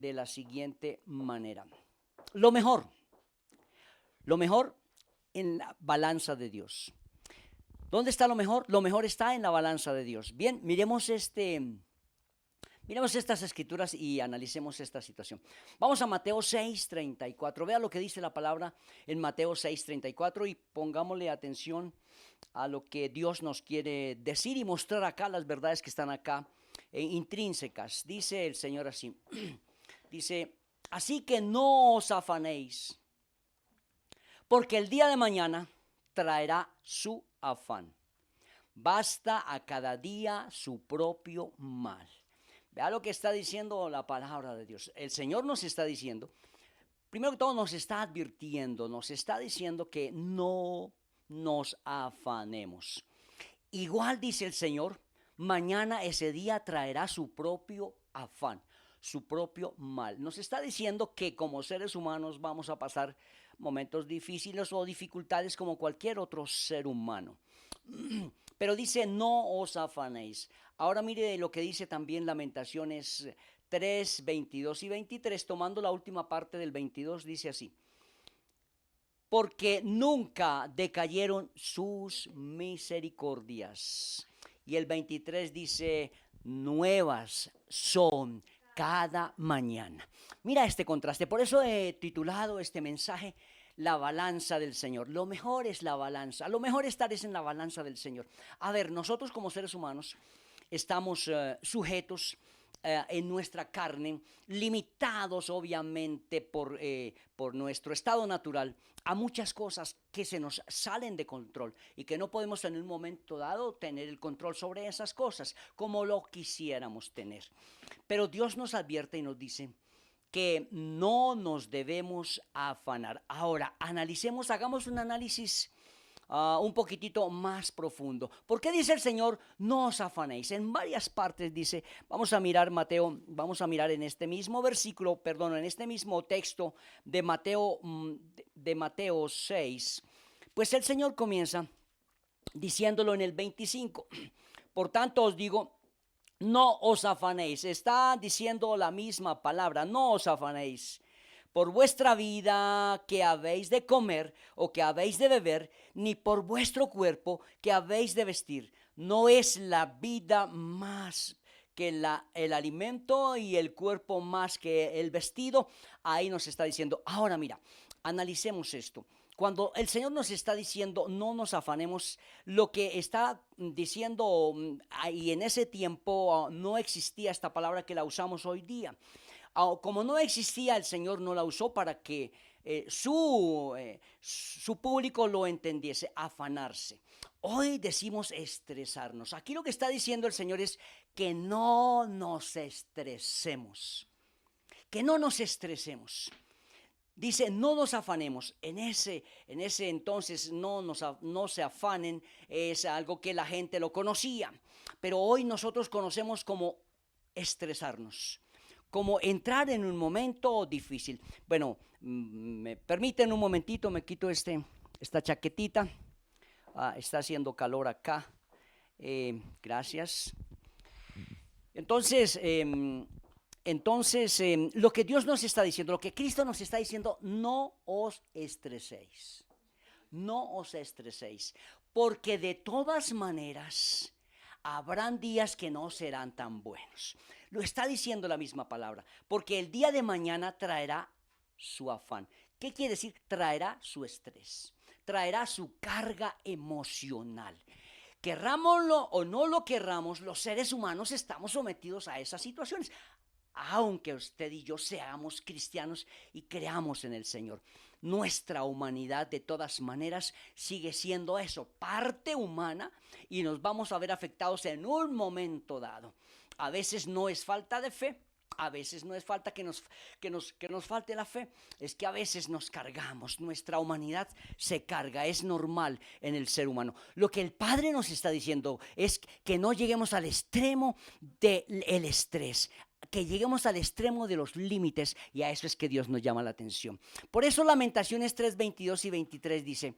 de la siguiente manera. Lo mejor en la balanza de Dios. ¿Dónde está lo mejor? Lo mejor está en la balanza de Dios. Bien, miremos estas escrituras y analicemos esta situación. Vamos a Mateo 6:34. Vea lo que dice la palabra en Mateo 6:34 y pongámosle atención a lo que Dios nos quiere decir y mostrar acá, las verdades que están acá intrínsecas. Dice el Señor así, dice, así que no os afanéis, porque el día de mañana traerá su afán. Basta a cada día su propio mal. Vea lo que está diciendo la palabra de Dios. El Señor nos está diciendo, primero que todo nos está advirtiendo, nos está diciendo que no nos afanemos. Igual dice el Señor, mañana ese día traerá su propio afán, su propio mal. Nos está diciendo que como seres humanos vamos a pasar momentos difíciles o dificultades como cualquier otro ser humano. Pero dice, no os afanéis. Ahora mire lo que dice también Lamentaciones 3, 22 y 23, tomando la última parte del 22, dice así. Porque nunca decayeron sus misericordias. Y el 23 dice, nuevas son cada mañana. Mira este contraste, por eso he titulado este mensaje, la balanza del Señor. Lo mejor es la balanza, lo mejor estar es en la balanza del Señor. A ver, nosotros como seres humanos estamos sujetos en nuestra carne, limitados obviamente por nuestro estado natural a muchas cosas que se nos salen de control y que no podemos en un momento dado tener el control sobre esas cosas como lo quisiéramos tener. Pero Dios nos advierte y nos dice que no nos debemos afanar. Ahora, analicemos, hagamos un análisis un poquitito más profundo. ¿Por qué dice el Señor, no os afanéis? En varias partes dice, vamos a mirar Mateo, vamos a mirar en este mismo versículo, perdón, en este mismo texto de Mateo 6, pues el Señor comienza diciéndolo en el 25. Por tanto os digo, no os afanéis. Está diciendo la misma palabra, no os afanéis por vuestra vida que habéis de comer o que habéis de beber, ni por vuestro cuerpo que habéis de vestir. No es la vida más que el alimento y el cuerpo más que el vestido. Ahí nos está diciendo, ahora mira, analicemos esto. Cuando el Señor nos está diciendo no nos afanemos, lo que está diciendo, y en ese tiempo no existía esta palabra que la usamos hoy día. Como no existía, el Señor no la usó para que su público lo entendiese, afanarse. Hoy decimos estresarnos. Aquí lo que está diciendo el Señor es que no nos estresemos. Que no nos estresemos. Dice, no nos afanemos. En ese entonces no se afanen, es algo que la gente lo conocía. Pero hoy nosotros conocemos como estresarnos, como entrar en un momento difícil. Bueno, me permiten un momentito, me quito esta chaquetita. Está haciendo calor acá. Gracias. Entonces, lo que Dios nos está diciendo, lo que Cristo nos está diciendo, no os estreséis. No os estreséis, porque de todas maneras habrán días que no serán tan buenos. Lo está diciendo la misma palabra, porque el día de mañana traerá su afán. ¿Qué quiere decir? Traerá su estrés, traerá su carga emocional. Querrámoslo o no lo querramos, los seres humanos estamos sometidos a esas situaciones, aunque usted y yo seamos cristianos y creamos en el Señor. Nuestra humanidad de todas maneras sigue siendo eso, parte humana, y nos vamos a ver afectados en un momento dado. A veces no es falta de fe, a veces no es falta que nos falte la fe, es que a veces nos cargamos, nuestra humanidad se carga, es normal en el ser humano. Lo que el Padre nos está diciendo es que no lleguemos al extremo del estrés, que lleguemos al extremo de los límites, y a eso es que Dios nos llama la atención. Por eso Lamentaciones 3, 22 y 23 dice,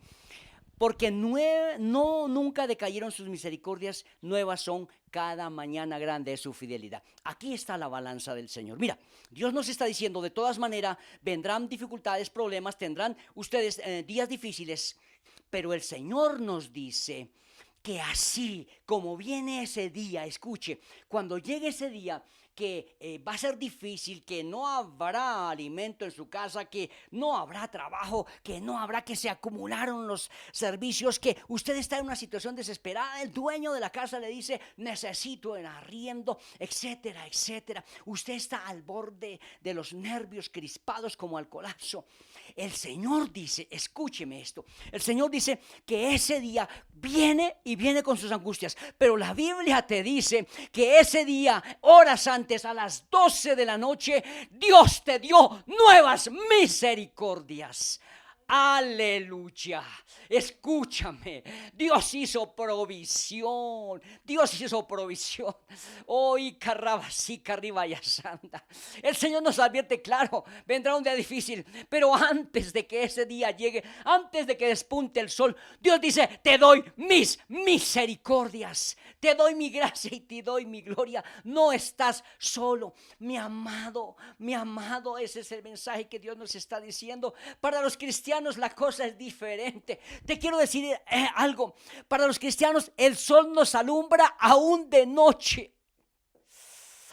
porque no nunca decayeron sus misericordias, nuevas son cada mañana, grande es su fidelidad. Aquí está la balanza del Señor. Mira, Dios nos está diciendo, de todas maneras, vendrán dificultades, problemas, tendrán ustedes días difíciles, pero el Señor nos dice que así como viene ese día, escuche, cuando llegue ese día que va a ser difícil, que no habrá alimento en su casa, que no habrá trabajo, que no habrá, que se acumularon los servicios, que usted está en una situación desesperada, el dueño de la casa le dice necesito el arriendo, etcétera, etcétera. Usted está al borde de los nervios, crispados como al colapso. El Señor dice, escúcheme esto, el Señor dice que ese día viene y viene con sus angustias, pero la Biblia te dice que ese día, horas antes, a las 12 de la noche, Dios te dio nuevas misericordias. Aleluya, escúchame, Dios hizo provisión, Dios hizo provisión. Hoy carrabasica arriba y santa. El Señor nos advierte, claro, vendrá un día difícil, pero antes de que ese día llegue, antes de que despunte el sol, Dios dice, te doy mis misericordias, te doy mi gracia y te doy mi gloria. No estás solo, mi amado, ese es el mensaje que Dios nos está diciendo. Para los cristianos la cosa es diferente. Te quiero decir algo. Para los cristianos el sol nos alumbra aún de noche.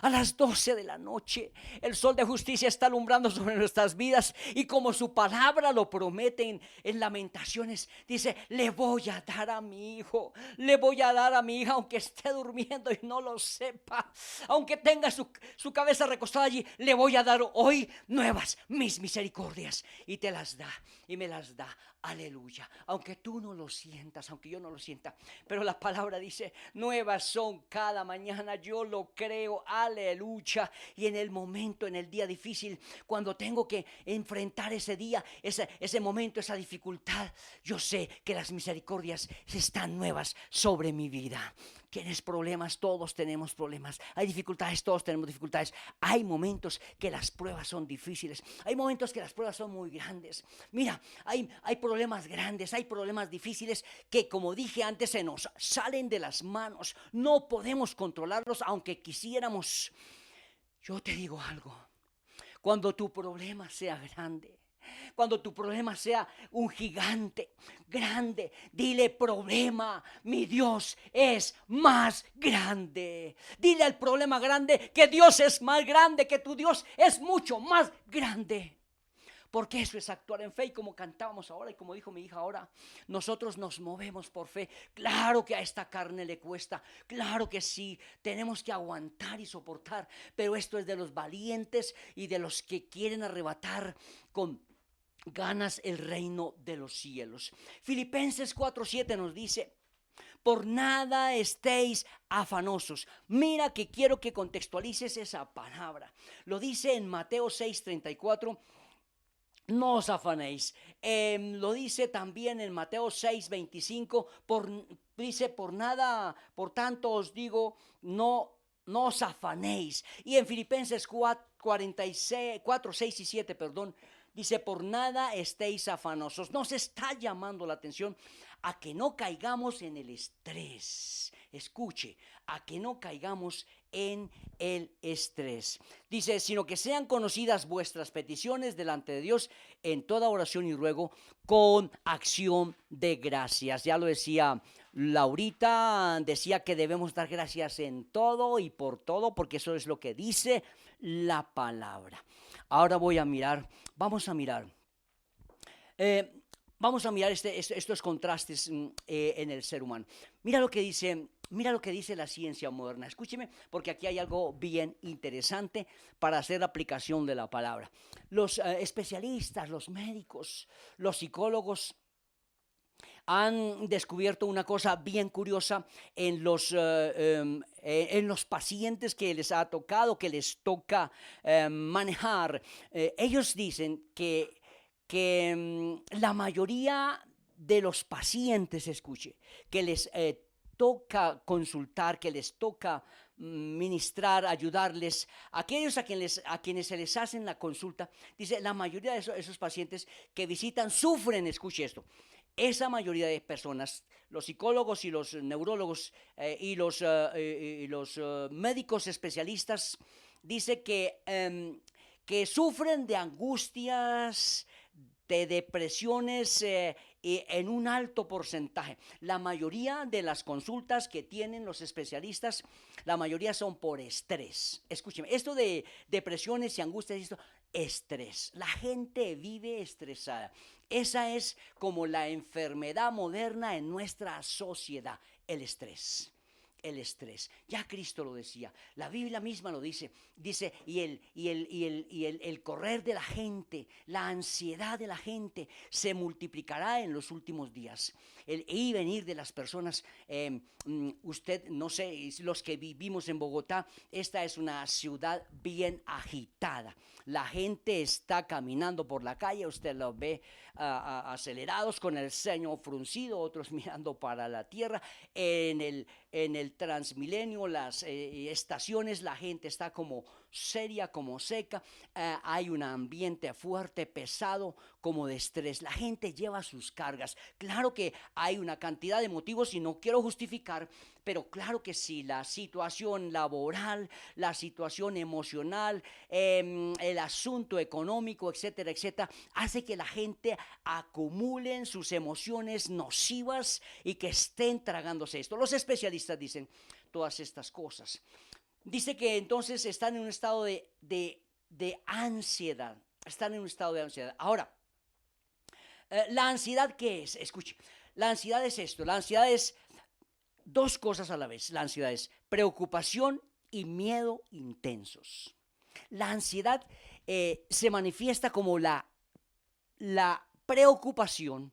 A las 12 de la noche el sol de justicia está alumbrando sobre nuestras vidas, y como su palabra lo promete en Lamentaciones, dice, le voy a dar a mi hijo, le voy a dar a mi hija, aunque esté durmiendo y no lo sepa, aunque tenga su cabeza recostada allí, le voy a dar hoy nuevas mis misericordias, y te las da y me las da. Aleluya, aunque tú no lo sientas, aunque yo no lo sienta, pero la palabra dice, nuevas son cada mañana. Yo lo creo, aleluya. Y en el momento, en el día difícil, cuando tengo que enfrentar ese día, ese momento, esa dificultad, yo sé que las misericordias están nuevas sobre mi vida. Tienes problemas, todos tenemos problemas. Hay dificultades, todos tenemos dificultades. Hay momentos que las pruebas son difíciles. Hay momentos que las pruebas son muy grandes. Mira, hay problemas grandes, hay problemas difíciles que, como dije antes, se nos salen de las manos. No podemos controlarlos aunque quisiéramos. Yo te digo algo. Cuando tu problema sea grande, cuando tu problema sea un gigante grande, dile, problema, mi Dios es más grande. Dile al problema grande que Dios es más grande, que tu Dios es mucho más grande. Porque eso es actuar en fe, y como cantábamos ahora y como dijo mi hija ahora, nosotros nos movemos por fe. Claro que a esta carne le cuesta, claro que sí, tenemos que aguantar y soportar, pero esto es de los valientes y de los que quieren arrebatar con ganas el reino de los cielos. Filipenses 4:7 nos dice, por nada estéis afanosos. Mira que quiero que contextualices esa palabra. Lo dice en Mateo 6:34. No os afanéis. Lo dice también en Mateo 6:25. Dice, por nada, por tanto os digo, no os afanéis. Y en Filipenses 4:6 y 7, dice, por nada estéis afanosos. Nos está llamando la atención a que no caigamos en el estrés. Escuche, a que no caigamos en el estrés. Dice, sino que sean conocidas vuestras peticiones delante de Dios en toda oración y ruego con acción de gracias. Ya lo decía Laurita, decía que debemos dar gracias en todo y por todo, porque eso es lo que dice la palabra. Ahora vamos a mirar estos contrastes en el ser humano. Mira lo que dice la ciencia moderna. Escúcheme, porque aquí hay algo bien interesante para hacer la aplicación de la palabra. Los especialistas, los médicos, los psicólogos han descubierto una cosa bien curiosa en los pacientes que les ha tocado, que les toca manejar. Ellos dicen que la mayoría de los pacientes, escuche, que les toca consultar, que les toca ministrar, ayudarles, aquellos a quienes se les hacen la consulta, dice, la mayoría de esos pacientes que visitan sufren, escuche esto, esa mayoría de personas, los psicólogos y los neurólogos y los médicos especialistas, dice que sufren de angustias, de depresiones y en un alto porcentaje. La mayoría de las consultas que tienen los especialistas, la mayoría son por estrés. Escúcheme, esto de depresiones y angustias, esto, estrés. La gente vive estresada. Esa es como la enfermedad moderna en nuestra sociedad, el estrés. El estrés. Ya Cristo lo decía, la Biblia misma lo dice, el correr de la gente, la ansiedad de la gente se multiplicará en los últimos días. El ir y venir de las personas, usted, no sé, los que vivimos en Bogotá, esta es una ciudad bien agitada. La gente está caminando por la calle, usted los ve acelerados con el ceño fruncido, otros mirando para la tierra. En el Transmilenio, las estaciones, la gente está como seria, como seca. Hay un ambiente fuerte, pesado, como de estrés. La gente lleva sus cargas. Claro que hay una cantidad de motivos y no quiero justificar, pero claro que sí, la situación laboral, la situación emocional, el asunto económico, etcétera, etcétera, hace que la gente acumulen sus emociones nocivas y que estén tragándose esto. Los especialistas dicen todas estas cosas. Dice que entonces están en un estado de ansiedad. Están en un estado de ansiedad. Ahora, ¿la ansiedad qué es? Escuche, la ansiedad es esto. La ansiedad es dos cosas a la vez. La ansiedad es preocupación y miedo intensos. La ansiedad se manifiesta como la preocupación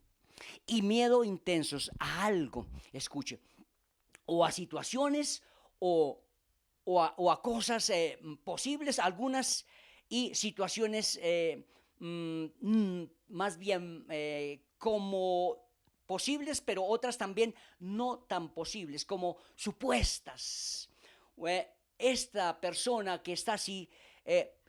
y miedo intensos a algo, escuche, o a situaciones o a cosas posibles, algunas, y situaciones más bien como posibles, pero otras también no tan posibles, como supuestas. Esta persona que está así,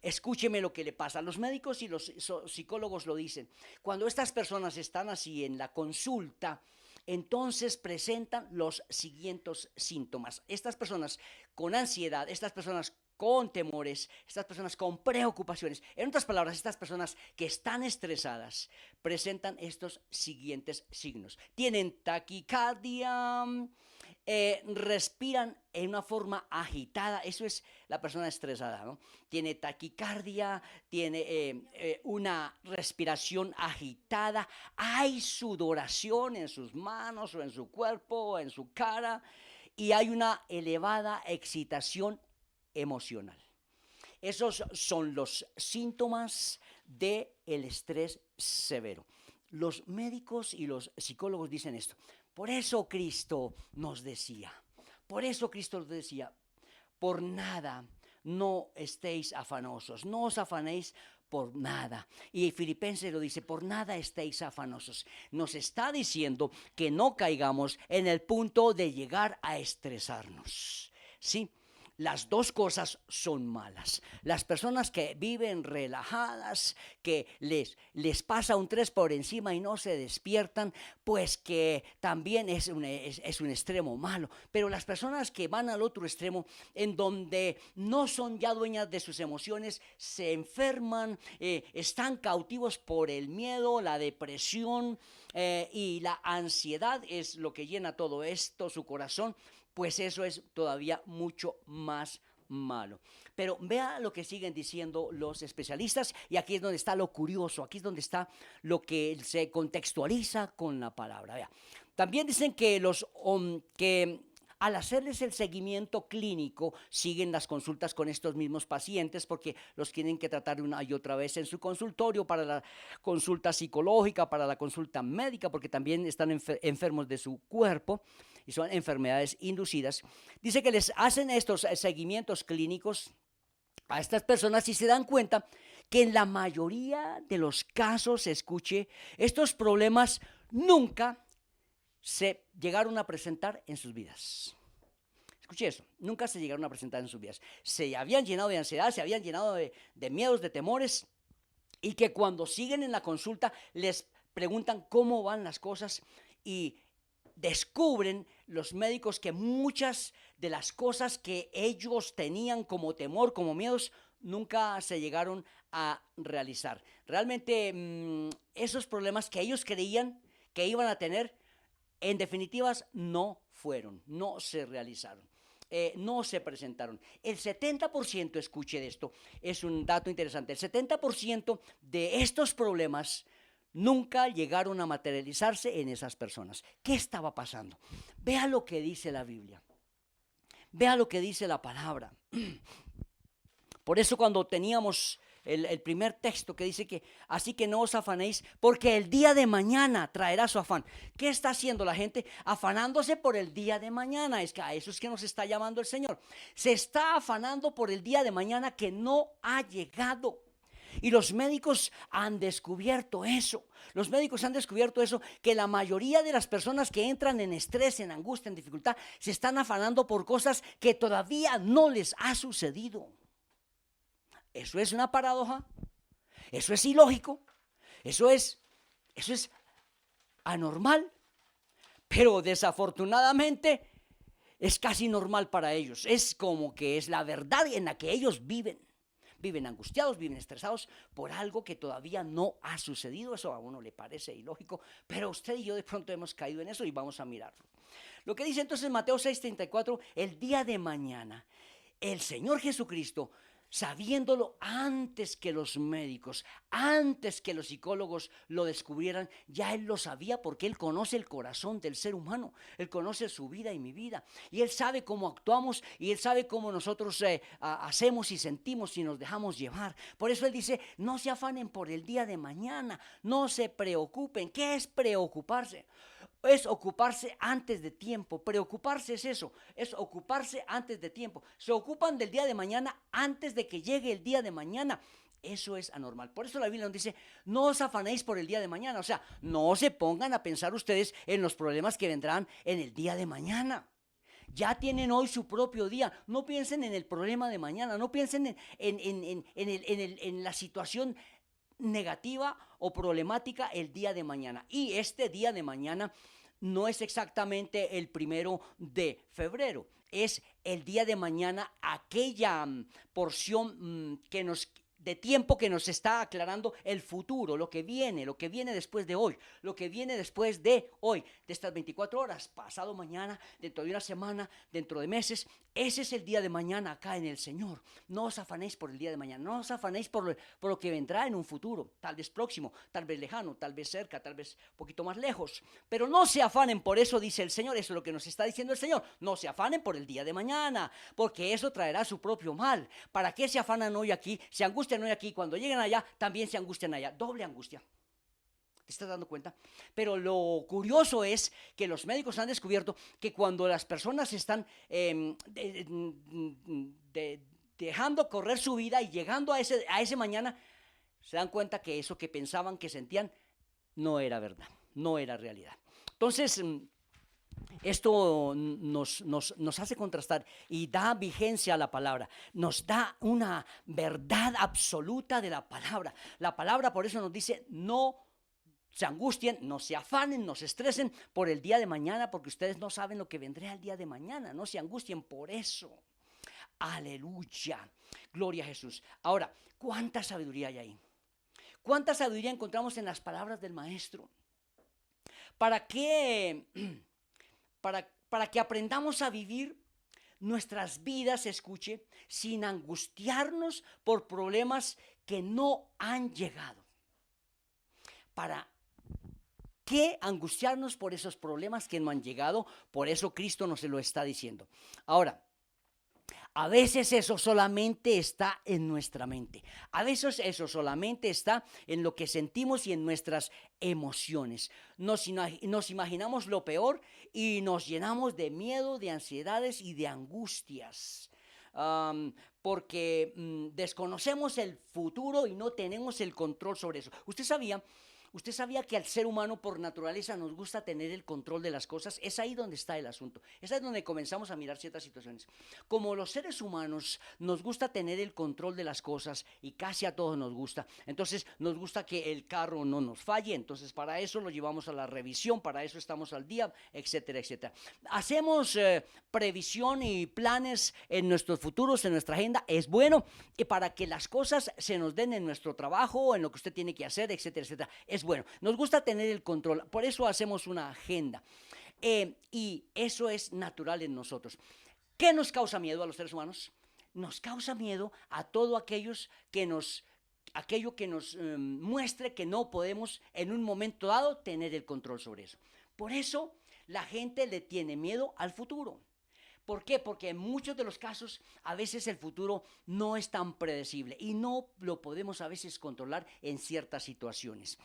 escúcheme lo que le pasa. Los médicos y los psicólogos lo dicen. Cuando estas personas están así en la consulta, entonces presentan los siguientes síntomas. Estas personas con ansiedad, estas personas con temores, estas personas con preocupaciones, en otras palabras, estas personas que están estresadas, presentan estos siguientes signos. Tienen taquicardia, respiran en una forma agitada, eso es la persona estresada, ¿no? Tiene taquicardia, tiene una respiración agitada, hay sudoración en sus manos o en su cuerpo o en su cara y hay una elevada excitación emocional. Esos son los síntomas del estrés severo. Los médicos y los psicólogos dicen esto. Por eso Cristo nos decía, por nada no estéis afanosos, no os afanéis por nada. Y Filipenses lo dice, por nada estéis afanosos. Nos está diciendo que no caigamos en el punto de llegar a estresarnos. ¿Sí? Las dos cosas son malas. Las personas que viven relajadas, que les pasa un 3 por encima y no se despiertan, pues que también es un extremo malo. Pero las personas que van al otro extremo, en donde no son ya dueñas de sus emociones, se enferman, están cautivos por el miedo, la depresión y la ansiedad es lo que llena todo esto, su corazón, pues eso es todavía mucho más malo. Pero vea lo que siguen diciendo los especialistas y aquí es donde está lo curioso, aquí es donde está lo que se contextualiza con la palabra. Vea. También dicen que que al hacerles el seguimiento clínico, siguen las consultas con estos mismos pacientes porque los tienen que tratar una y otra vez en su consultorio para la consulta psicológica, para la consulta médica, porque también están enfermos de su cuerpo y son enfermedades inducidas. Dice que les hacen estos seguimientos clínicos a estas personas y se dan cuenta que en la mayoría de los casos, escuche, estos problemas nunca se llegaron a presentar en sus vidas. Escuche eso, nunca se llegaron a presentar en sus vidas. Se habían llenado de ansiedad, se habían llenado de miedos, de temores, y que cuando siguen en la consulta les preguntan cómo van las cosas y descubren los médicos que muchas de las cosas que ellos tenían como temor, como miedos, nunca se llegaron a realizar. Realmente esos problemas que ellos creían que iban a tener, en definitivas no se realizaron. No se presentaron. El 70%, escuche de esto, es un dato interesante, el 70% de estos problemas nunca llegaron a materializarse en esas personas. ¿Qué estaba pasando? Vea lo que dice la Biblia. Vea lo que dice la palabra. Por eso cuando teníamos el primer texto que dice que así que no os afanéis porque el día de mañana traerá su afán. ¿Qué está haciendo la gente? Afanándose por el día de mañana. Es que a eso es que nos está llamando el Señor. Se está afanando por el día de mañana que no ha llegado. Y los médicos han descubierto eso. Los médicos han descubierto eso, que la mayoría de las personas que entran en estrés, en angustia, en dificultad, se están afanando por cosas que todavía no les ha sucedido. Eso es una paradoja, eso es ilógico, eso es anormal, pero desafortunadamente es casi normal para ellos. Es como que es la verdad en la que ellos viven. Viven angustiados, viven estresados por algo que todavía no ha sucedido. Eso a uno le parece ilógico, pero usted y yo de pronto hemos caído en eso y vamos a mirarlo. Lo que dice entonces Mateo 6:34, el día de mañana, el Señor Jesucristo, sabiéndolo antes que los médicos, antes que los psicólogos lo descubrieran, ya Él lo sabía porque Él conoce el corazón del ser humano, Él conoce su vida y mi vida, y Él sabe cómo actuamos y Él sabe cómo nosotros hacemos y sentimos y nos dejamos llevar. Por eso Él dice, no se afanen por el día de mañana, no se preocupen. ¿Qué es preocuparse? Es ocuparse antes de tiempo. Preocuparse es eso, es ocuparse antes de tiempo. Se ocupan del día de mañana antes de que llegue el día de mañana. Eso es anormal. Por eso la Biblia nos dice, no os afanéis por el día de mañana. O sea, no se pongan a pensar ustedes en los problemas que vendrán en el día de mañana. Ya tienen hoy su propio día. No piensen en el problema de mañana. No piensen en la situación negativa o problemática el día de mañana. Y este día de mañana no es exactamente el 1 de febrero, es el día de mañana, aquella porción de tiempo que nos está aclarando el futuro, lo que viene después de hoy, lo que viene después de hoy, de estas 24 horas, pasado mañana, dentro de una semana, dentro de meses. Ese es el día de mañana acá en el Señor. No os afanéis por el día de mañana, no os afanéis por lo que vendrá en un futuro, tal vez próximo, tal vez lejano, tal vez cerca, tal vez un poquito más lejos. Pero no se afanen por eso, dice el Señor. Eso es lo que nos está diciendo el Señor. No se afanen por el día de mañana, porque eso traerá su propio mal. ¿Para qué se afanan hoy aquí? Se angustian hoy aquí, cuando lleguen allá, también se angustian allá. Doble angustia. ¿Te estás dando cuenta? Pero lo curioso es que los médicos han descubierto que cuando las personas están dejando correr su vida y llegando a ese mañana, se dan cuenta que eso que pensaban, que sentían, no era verdad, no era realidad. Entonces, esto nos hace contrastar y da vigencia a la palabra, nos da una verdad absoluta de la palabra. La palabra por eso nos dice, no se angustien, no se afanen, no se estresen por el día de mañana, porque ustedes no saben lo que vendrá el día de mañana. No se angustien por eso. Aleluya, gloria a Jesús. Ahora, ¿cuánta sabiduría hay ahí? ¿Cuánta sabiduría encontramos en las palabras del Maestro? ¿Para qué? Para que aprendamos a vivir nuestras vidas, escuche, sin angustiarnos por problemas que no han llegado. ¿Para qué angustiarnos por esos problemas que no han llegado? Por eso Cristo nos lo está diciendo. Ahora, a veces eso solamente está en nuestra mente. A veces eso solamente está en lo que sentimos y en nuestras emociones. Nos imaginamos lo peor y nos llenamos de miedo, de ansiedades y de angustias. Porque desconocemos el futuro y no tenemos el control sobre eso. ¿Usted sabía ¿Usted sabía que al ser humano por naturaleza nos gusta tener el control de las cosas? Es ahí donde está el asunto. Es ahí donde comenzamos a mirar ciertas situaciones. Como los seres humanos nos gusta tener el control de las cosas y casi a todos nos gusta. Entonces nos gusta que el carro no nos falle. Entonces para eso lo llevamos a la revisión, para eso estamos al día, etcétera, etcétera. Hacemos previsión y planes en nuestros futuros, en nuestra agenda. Es bueno para que las cosas se nos den en nuestro trabajo, en lo que usted tiene que hacer, etcétera, etcétera. Es bueno. Nos gusta tener el control. Por eso hacemos una agenda. Y eso es natural en nosotros. ¿Qué nos causa miedo a los seres humanos? Nos causa miedo a todo aquello que nos muestre que no podemos en un momento dado tener el control sobre eso. Por eso la gente le tiene miedo al futuro. ¿Por qué? Porque en muchos de los casos a veces el futuro no es tan predecible y no lo podemos a veces controlar en ciertas situaciones.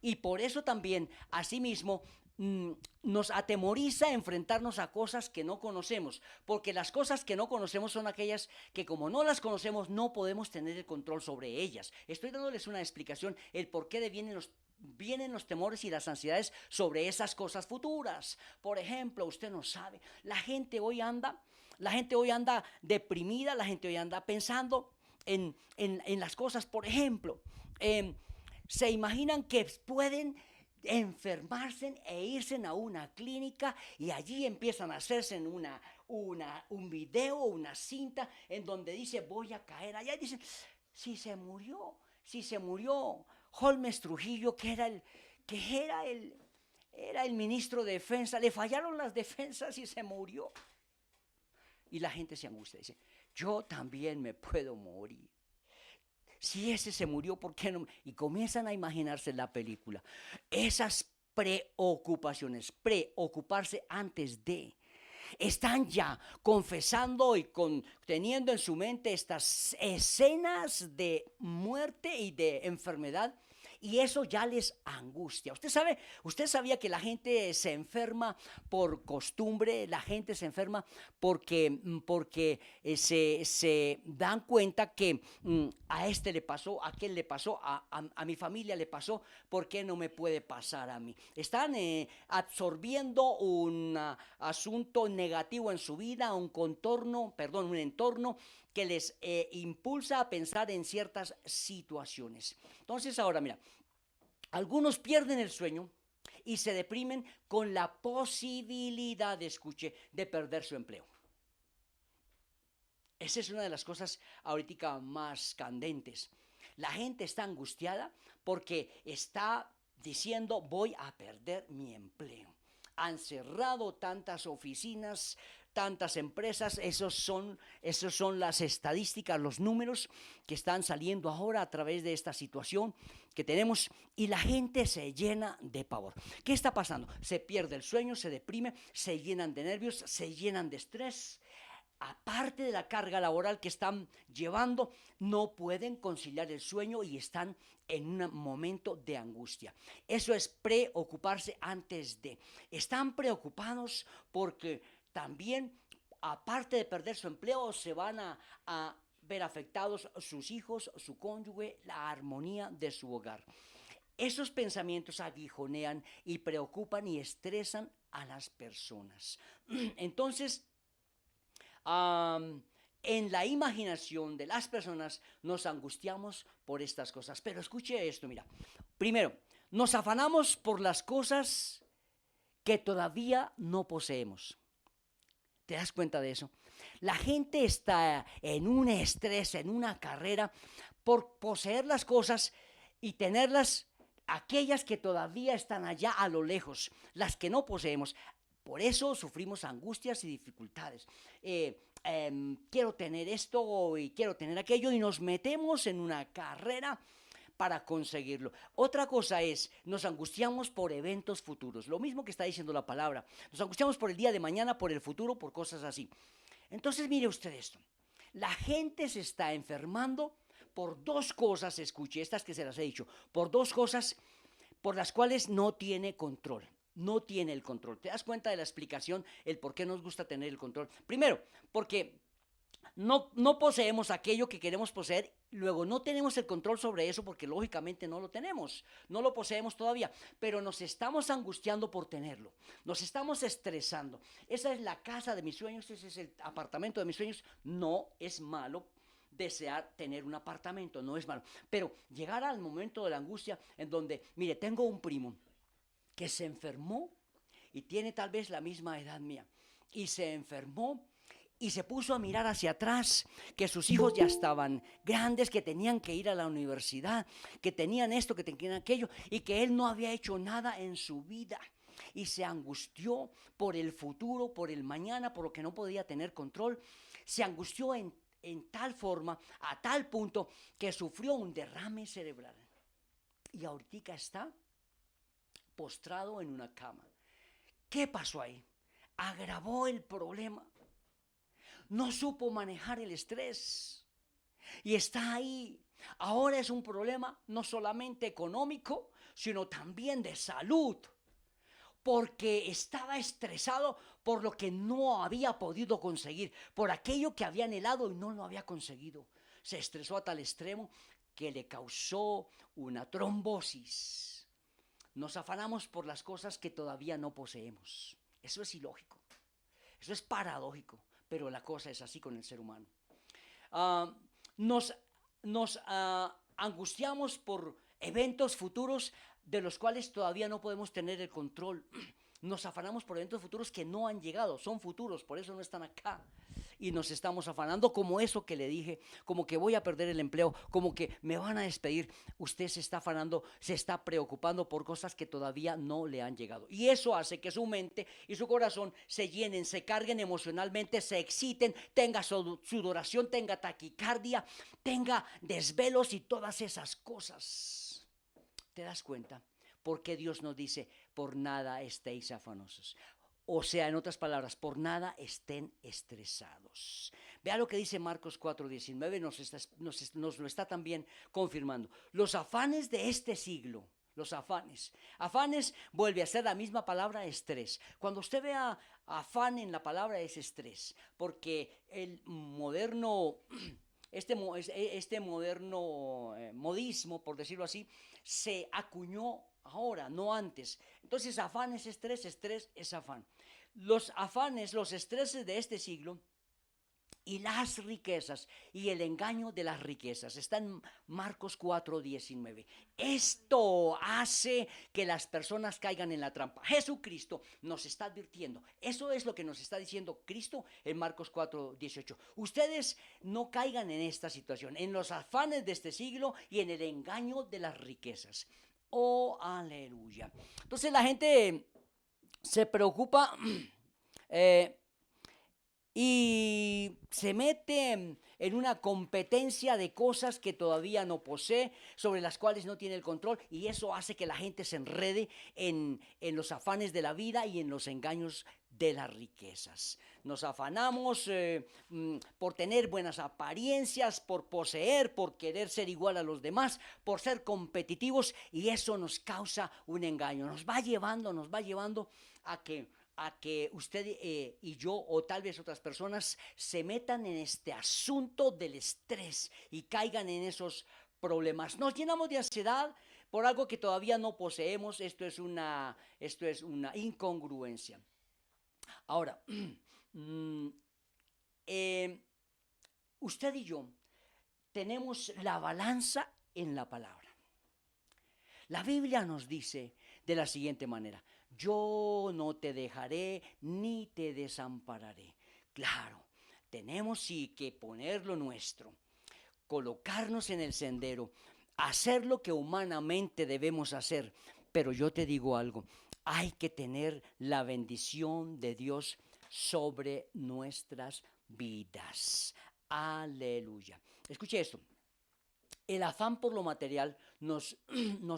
Y por eso también, asimismo, nos atemoriza enfrentarnos a cosas que no conocemos, porque las cosas que no conocemos son aquellas que como no las conocemos no podemos tener el control sobre ellas. Estoy dándoles una explicación, el por qué vienen los temores y las ansiedades sobre esas cosas futuras. Por ejemplo, usted no sabe, la gente hoy anda deprimida, la gente hoy anda pensando en las cosas. Por ejemplo, se imaginan que pueden enfermarse e irse a una clínica y allí empiezan a hacerse un video, una cinta en donde dice voy a caer allá y dicen si se murió Holmes Trujillo, que era el ministro de defensa, le fallaron las defensas y se murió. Y la gente se angustia, dice, yo también me puedo morir. Si ese se murió, ¿por qué no? Y comienzan a imaginarse la película. Esas preocuparse antes de, están ya confesando y teniendo en su mente estas escenas de muerte y de enfermedad. Y eso ya les angustia. Usted sabía que la gente se enferma por costumbre, la gente se enferma porque se dan cuenta que a este le pasó, a aquel le pasó, a mi familia le pasó, ¿por qué no me puede pasar a mí? Están absorbiendo un asunto negativo en su vida, un entorno que les impulsa a pensar en ciertas situaciones. Entonces ahora mira, algunos pierden el sueño y se deprimen con la posibilidad, de perder su empleo. Esa es una de las cosas ahorita más candentes. La gente está angustiada porque está diciendo voy a perder mi empleo. Han cerrado tantas oficinas, tantas empresas, esos son las estadísticas, los números que están saliendo ahora a través de esta situación que tenemos y la gente se llena de pavor. ¿Qué está pasando? Se pierde el sueño, se deprime, se llenan de nervios, se llenan de estrés. Aparte de la carga laboral que están llevando, no pueden conciliar el sueño y están en un momento de angustia. Eso es preocuparse antes de. Están preocupados porque también, aparte de perder su empleo, se van a ver afectados sus hijos, su cónyuge, la armonía de su hogar. Esos pensamientos aguijonean y preocupan y estresan a las personas. Entonces, en la imaginación de las personas nos angustiamos por estas cosas. Pero escuche esto, mira. Primero, nos afanamos por las cosas que todavía no poseemos. ¿Te das cuenta de eso? La gente está en un estrés, en una carrera por poseer las cosas y tenerlas, aquellas que todavía están allá a lo lejos, las que no poseemos. Por eso sufrimos angustias y dificultades. Quiero tener esto y quiero tener aquello y nos metemos en una carrera para conseguirlo. Otra cosa es, nos angustiamos por eventos futuros, lo mismo que está diciendo la palabra. Nos angustiamos por el día de mañana, por el futuro, por cosas así. Entonces mire usted esto, la gente se está enfermando por dos cosas, escuche, estas que se las he dicho, por dos cosas por las cuales no tiene control. No tiene el control. ¿Te das cuenta de la explicación, el por qué nos gusta tener el control? Primero, porque no poseemos aquello que queremos poseer, luego no tenemos el control sobre eso porque lógicamente no lo tenemos, no lo poseemos todavía, pero nos estamos angustiando por tenerlo, nos estamos estresando. Esa es la casa de mis sueños, ese es el apartamento de mis sueños. No es malo desear tener un apartamento, no es malo, pero llegar al momento de la angustia en donde, mire, tengo un primo que se enfermó y tiene tal vez la misma edad mía, y se enfermó y se puso a mirar hacia atrás, que sus hijos ya estaban grandes, que tenían que ir a la universidad, que tenían esto, que tenían aquello, y que él no había hecho nada en su vida. Y se angustió por el futuro, por el mañana, por lo que no podía tener control. Se angustió en tal forma, a tal punto, que sufrió un derrame cerebral. Y ahorita está postrado en una cama. ¿Qué pasó ahí? Agravó el problema. No supo manejar el estrés y está ahí. Ahora es un problema no solamente económico, sino también de salud, porque estaba estresado por lo que no había podido conseguir, por aquello que había anhelado y no lo había conseguido. Se estresó a tal extremo que le causó una trombosis. Nos afanamos por las cosas que todavía no poseemos. Eso es ilógico, eso es paradójico, pero la cosa es así con el ser humano. Uh, nos angustiamos por eventos futuros de los cuales todavía no podemos tener el control. Nos afanamos por eventos futuros que no han llegado, son futuros, por eso no están acá. Y nos estamos afanando como eso que le dije, como que voy a perder el empleo, como que me van a despedir. Usted se está afanando, se está preocupando por cosas que todavía no le han llegado. Y eso hace que su mente y su corazón se llenen, se carguen emocionalmente, se exciten, tenga sudoración, tenga taquicardia, tenga desvelos y todas esas cosas. ¿Te das cuenta? Porque Dios nos dice, por nada estéis afanosos. O sea, en otras palabras, por nada estén estresados. Vea lo que dice Marcos 4:19, nos lo está también confirmando. Los afanes de este siglo, los afanes vuelve a ser la misma palabra estrés. Cuando usted vea afán en la palabra es estrés, porque el moderno... Este moderno modismo, por decirlo así, se acuñó ahora, no antes. Entonces, afán es estrés, estrés es afán. Los afanes, los estreses de este siglo y las riquezas y el engaño de las riquezas. Está en Marcos 4:19. Esto hace que las personas caigan en la trampa. Jesucristo nos está advirtiendo. Eso es lo que nos está diciendo Cristo en Marcos 4:18. Ustedes no caigan en esta situación, en los afanes de este siglo y en el engaño de las riquezas. Oh, aleluya. Entonces la gente se preocupa y se mete en una competencia de cosas que todavía no posee, sobre las cuales no tiene el control, y eso hace que la gente se enrede en los afanes de la vida y en los engaños de las riquezas. Nos afanamos por tener buenas apariencias, por poseer, por querer ser igual a los demás, por ser competitivos, y eso nos causa un engaño. Nos va llevando a que usted y yo o tal vez otras personas se metan en este asunto del estrés y caigan en esos problemas. Nos llenamos de ansiedad por algo que todavía no poseemos. Esto es una incongruencia. Ahora, usted y yo tenemos la balanza en la palabra. La Biblia nos dice de la siguiente manera: yo no te dejaré ni te desampararé. Claro, tenemos sí que poner lo nuestro, colocarnos en el sendero, hacer lo que humanamente debemos hacer. Pero yo te digo algo, hay que tener la bendición de Dios sobre nuestras vidas. Aleluya. Escuche esto. El afán por lo material nos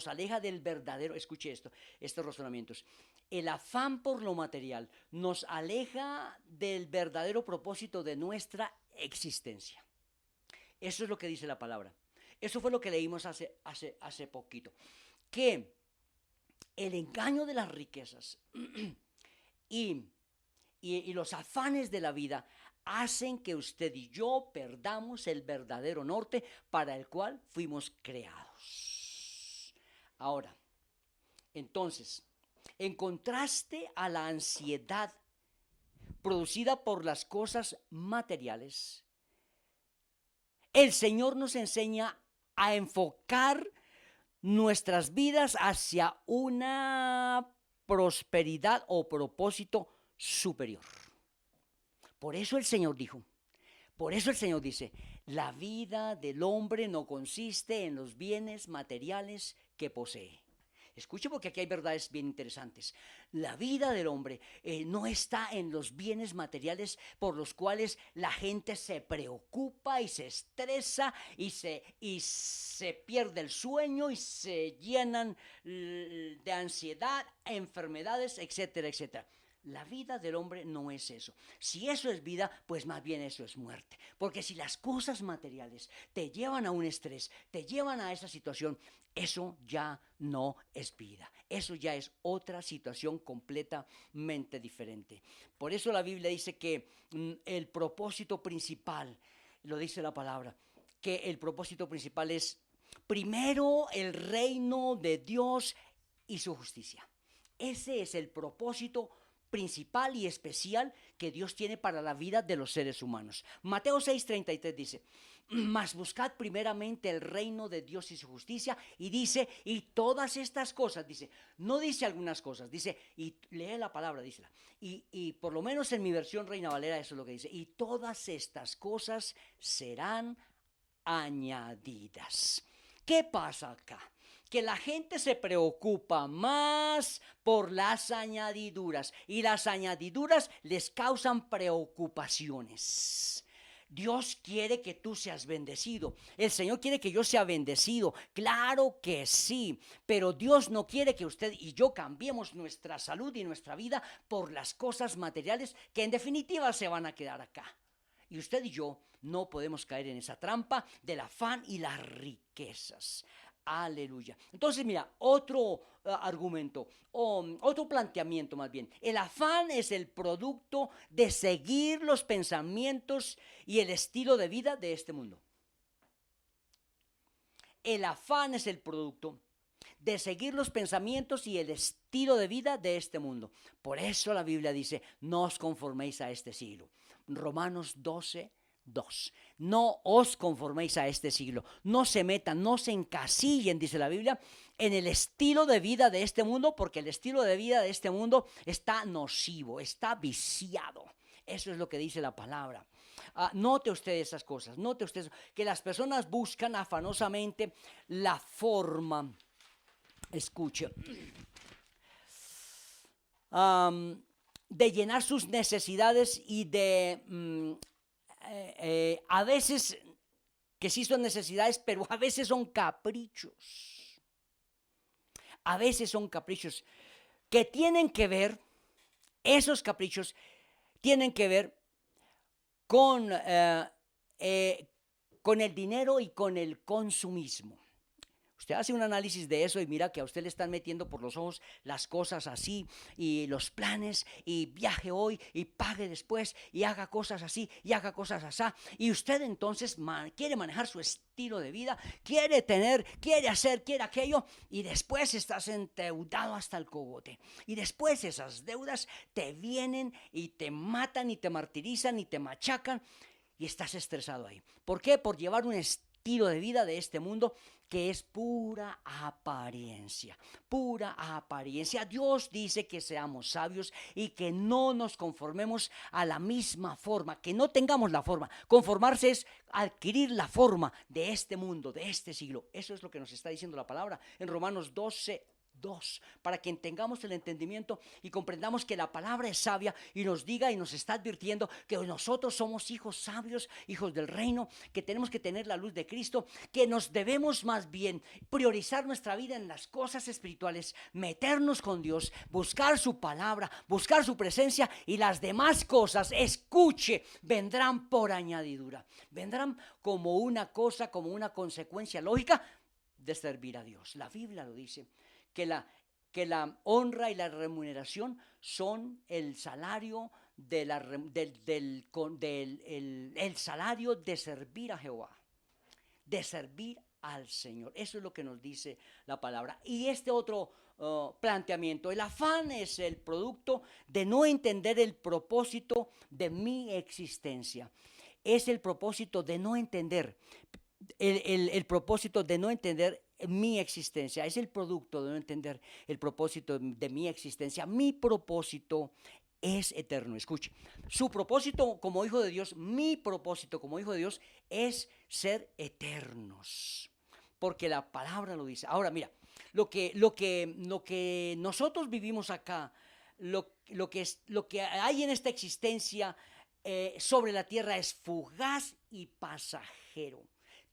aleja del verdadero, escuche estos razonamientos. El afán por lo material nos aleja del verdadero propósito de nuestra existencia. Eso es lo que dice la palabra. Eso fue lo que leímos hace poquito. Que el engaño de las riquezas y los afanes de la vida hacen que usted y yo perdamos el verdadero norte para el cual fuimos creados. Ahora, entonces, en contraste a la ansiedad producida por las cosas materiales, el Señor nos enseña a enfocar nuestras vidas hacia una prosperidad o propósito superior. Por eso el Señor dijo, por eso el Señor dice, la vida del hombre no consiste en los bienes materiales que posee. Escuche porque aquí hay verdades bien interesantes. La vida del hombre no está en los bienes materiales por los cuales la gente se preocupa y se estresa y se pierde el sueño y se llenan de ansiedad, enfermedades, etcétera, etcétera. La vida del hombre no es eso. Si eso es vida, pues más bien eso es muerte. Porque si las cosas materiales te llevan a un estrés, te llevan a esa situación, eso ya no es vida. Eso ya es otra situación completamente diferente. Por eso la Biblia dice que el propósito principal, lo dice la palabra, que el propósito principal es primero el reino de Dios y su justicia. Ese es el propósito principal y especial que Dios tiene para la vida de los seres humanos. Mateo 6:33 dice, mas buscad primeramente el reino de Dios y su justicia, y dice, y todas estas cosas, dice, no dice algunas cosas, dice, y lee la palabra, dísela, y por lo menos en mi versión Reina Valera eso es lo que dice, y todas estas cosas serán añadidas. ¿Qué pasa acá? Que la gente se preocupa más por las añadiduras y las añadiduras les causan preocupaciones. Dios quiere que tú seas bendecido. El Señor quiere que yo sea bendecido. Claro que sí. Pero Dios no quiere que usted y yo cambiemos nuestra salud y nuestra vida por las cosas materiales que en definitiva se van a quedar acá. Y usted y yo no podemos caer en esa trampa del afán y las riquezas. Aleluya. Entonces, mira, otro argumento, otro planteamiento más bien. El afán es el producto de seguir los pensamientos y el estilo de vida de este mundo. El afán es el producto de seguir los pensamientos y el estilo de vida de este mundo. Por eso la Biblia dice, no os conforméis a este siglo. Romanos 12:2. No os conforméis a este siglo. No se metan, no se encasillen, dice la Biblia, en el estilo de vida de este mundo, porque el estilo de vida de este mundo está nocivo, está viciado. Eso es lo que dice la palabra. Note usted esas cosas, note usted que las personas buscan afanosamente la forma, escuche, de llenar sus necesidades y de a veces que sí son necesidades, pero a veces son caprichos. A veces son caprichos que tienen que ver, esos caprichos tienen que ver con el dinero y con el consumismo. Usted hace un análisis de eso y mira que a usted le están metiendo por los ojos las cosas así y los planes y viaje hoy y pague después y haga cosas así y haga cosas así. Y usted entonces quiere manejar su estilo de vida, quiere tener, quiere hacer, quiere aquello y después estás endeudado hasta el cogote. Y después esas deudas te vienen y te matan y te martirizan y te machacan y estás estresado ahí. ¿Por qué? Por llevar un estilo de vida de este mundo que es pura apariencia, pura apariencia. Dios dice que seamos sabios y que no nos conformemos a la misma forma, que no tengamos la forma. Conformarse es adquirir la forma de este mundo, de este siglo. Eso es lo que nos está diciendo la palabra en Romanos 12:2, para que tengamos el entendimiento y comprendamos que la palabra es sabia y nos diga y nos está advirtiendo que nosotros somos hijos sabios, hijos del reino, que tenemos que tener la luz de Cristo, que nos debemos más bien priorizar nuestra vida en las cosas espirituales, meternos con Dios, buscar su palabra, buscar su presencia y las demás cosas, escuche, vendrán por añadidura, vendrán como una cosa, como una consecuencia lógica de servir a Dios. La Biblia lo dice. Que la honra y la remuneración son el salario el salario de servir a Jehová, de servir al Señor. Eso es lo que nos dice la palabra. Y este otro planteamiento, el afán es el producto de no entender el propósito de mi existencia. Es el propósito de no entender, el propósito de no entender mi existencia. Es el producto de no entender el propósito de mi existencia. Mi propósito es eterno. Escuche, su propósito como hijo de Dios, mi propósito como hijo de Dios es ser eternos, porque la palabra lo dice. Ahora mira, lo que nosotros vivimos acá, lo que hay en esta existencia sobre la tierra es fugaz y pasajero.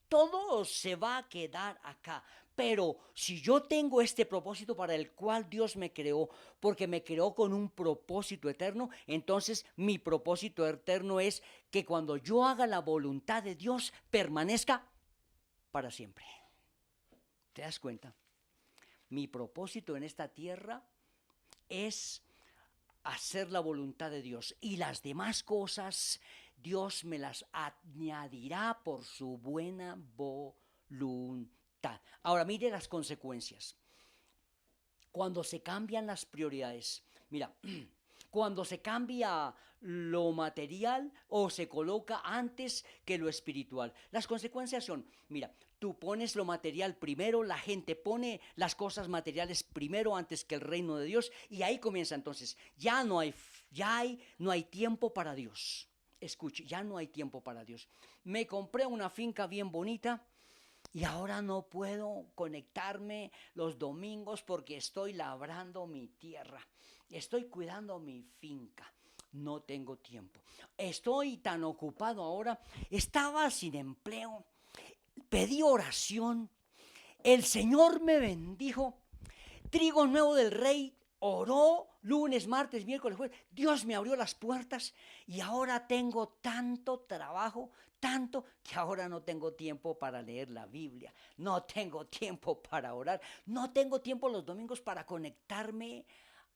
Todo se va a quedar acá. Pero si yo tengo este propósito para el cual Dios me creó, porque me creó con un propósito eterno, entonces mi propósito eterno es que cuando yo haga la voluntad de Dios, permanezca para siempre. ¿Te das cuenta? Mi propósito en esta tierra es hacer la voluntad de Dios, y las demás cosas Dios me las añadirá por su buena voluntad. Ahora mire las consecuencias. Cuando se cambian las prioridades, mira, cuando se cambia lo material o se coloca antes que lo espiritual, las consecuencias son, mira, tú pones lo material primero, la gente pone las cosas materiales primero antes que el reino de Dios, y ahí comienza entonces, no hay tiempo para Dios. Escuche, ya no hay tiempo para Dios. Me compré una finca bien bonita y ahora no puedo conectarme los domingos porque estoy labrando mi tierra, estoy cuidando mi finca. No tengo tiempo. Estoy tan ocupado ahora. Estaba sin empleo. Pedí oración. El Señor me bendijo. Trigo nuevo del rey. Oró lunes, martes, miércoles, jueves. Dios me abrió las puertas y ahora tengo tanto trabajo, tanto que ahora no tengo tiempo para leer la Biblia, no tengo tiempo para orar, no tengo tiempo los domingos para conectarme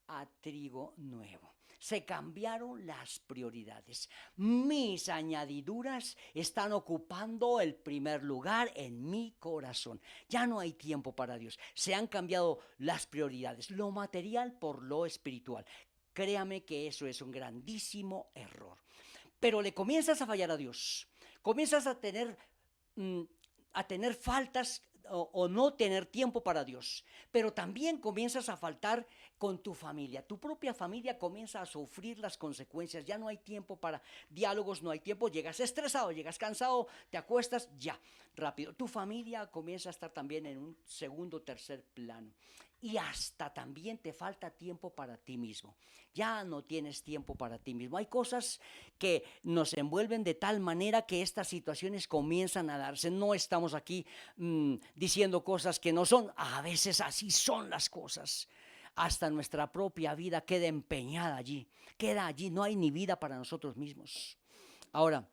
a trigo nuevo. Se cambiaron las prioridades. Mis añadiduras están ocupando el primer lugar en mi corazón. Ya no hay tiempo para Dios. Se han cambiado las prioridades, lo material por lo espiritual. Créame que eso es un grandísimo error. Pero le comienzas a fallar a Dios. Comienzas a tener faltas o no tener tiempo para Dios, pero también comienzas a faltar con tu familia. Tu propia familia comienza a sufrir las consecuencias. Ya no hay tiempo para diálogos, no hay tiempo. Llegas estresado, llegas cansado, te acuestas, ya, rápido. Tu familia comienza a estar también en un segundo, tercer plano. Y hasta también te falta tiempo para ti mismo. Ya no tienes tiempo para ti mismo. Hay cosas que nos envuelven de tal manera que estas situaciones comienzan a darse. No estamos aquí diciendo cosas que no son. A veces así son las cosas. Hasta nuestra propia vida queda empeñada allí. Queda allí. No hay ni vida para nosotros mismos. Ahora,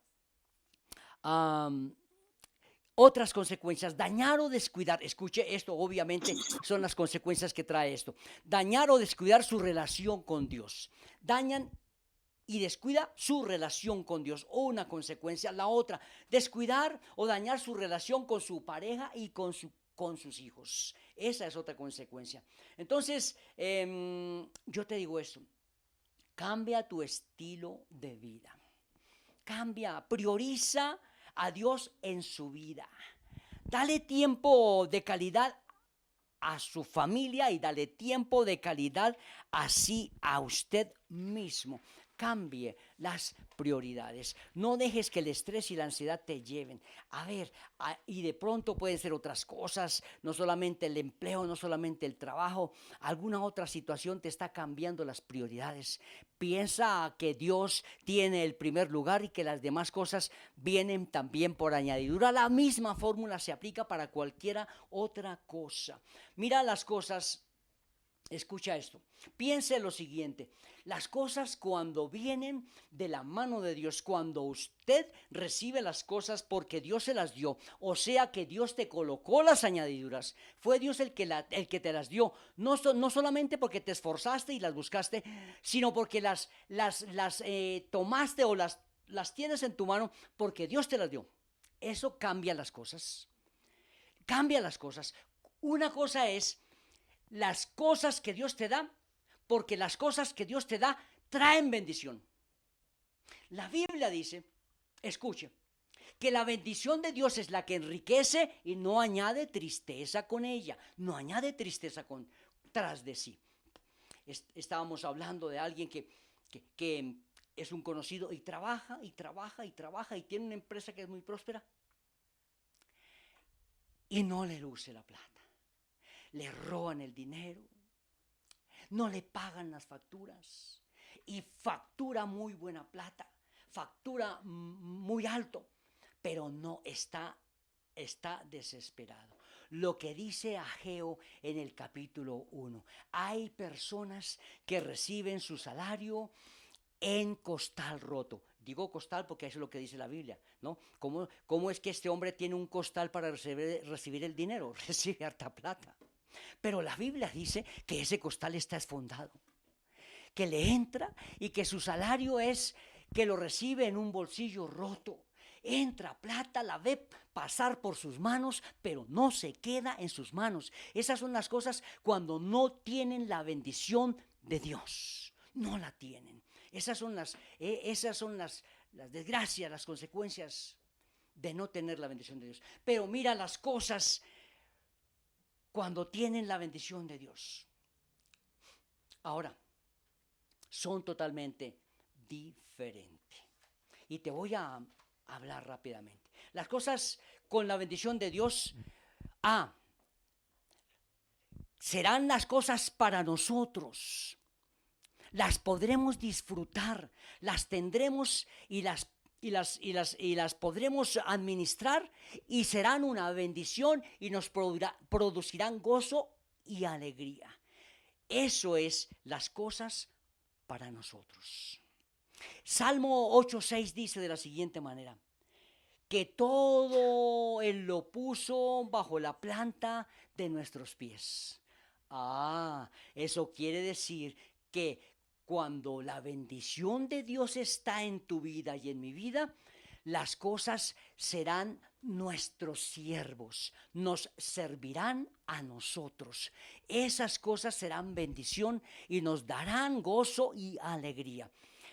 otras consecuencias, dañar o descuidar, escuche esto, obviamente son las consecuencias que trae esto. Dañar o descuidar su relación con Dios. Dañan y descuida su relación con Dios. Una consecuencia, la otra, descuidar o dañar su relación con su pareja y con sus hijos. Esa es otra consecuencia. Entonces, yo te digo esto, cambia tu estilo de vida. Cambia, prioriza a Dios en su vida. Dale tiempo de calidad a su familia y dale tiempo de calidad así a usted mismo. Cambie las prioridades. No dejes que el estrés y la ansiedad te lleven. A ver, y de pronto pueden ser otras cosas, no solamente el empleo, no solamente el trabajo, alguna otra situación te está cambiando las prioridades. Piensa que Dios tiene el primer lugar y que las demás cosas vienen también por añadidura. La misma fórmula se aplica para cualquiera otra cosa. Mira las cosas Escucha esto, piense lo siguiente, las cosas cuando vienen de la mano de Dios, cuando usted recibe las cosas porque Dios se las dio, o sea que Dios te colocó las añadiduras, fue Dios el que te las dio, no solamente porque te esforzaste y las buscaste, sino porque las tomaste o las tienes en tu mano porque Dios te las dio. Eso cambia las cosas, cambia las cosas. Una cosa es las cosas que Dios te da, porque las cosas que Dios te da traen bendición. La Biblia dice, escuche, que la bendición de Dios es la que enriquece y no añade tristeza con ella, no añade tristeza tras de sí. Estábamos hablando de alguien que es un conocido y trabaja y trabaja y trabaja y tiene una empresa que es muy próspera y no le luce la plata. Le roban el dinero, no le pagan las facturas y factura muy buena plata, factura muy alto, pero no está desesperado. Lo que dice Ageo en el capítulo 1, hay personas que reciben su salario en costal roto. Digo costal porque eso es lo que dice la Biblia, ¿no? ¿Cómo es que este hombre tiene un costal para recibir el dinero? Recibe harta plata. Pero la Biblia dice que ese costal está esfondado, que le entra y que su salario es que lo recibe en un bolsillo roto. Entra plata, la ve pasar por sus manos, pero no se queda en sus manos. Esas son las cosas cuando no tienen la bendición de Dios. No la tienen. Esas son las desgracias, las consecuencias de no tener la bendición de Dios. Pero mira las cosas cuando tienen la bendición de Dios. Ahora, son totalmente diferentes. Y te voy a hablar rápidamente. Las cosas con la bendición de Dios, serán las cosas para nosotros. Las podremos disfrutar, las tendremos y las podremos administrar y serán una bendición y nos producirán gozo y alegría. Eso es las cosas para nosotros. Salmo 8:6 dice de la siguiente manera, que todo Él lo puso bajo la planta de nuestros pies. Eso quiere decir que cuando la bendición de Dios está en tu vida y en mi vida, las cosas serán nuestros siervos, nos servirán a nosotros. Esas cosas serán bendición y nos darán gozo y alegría.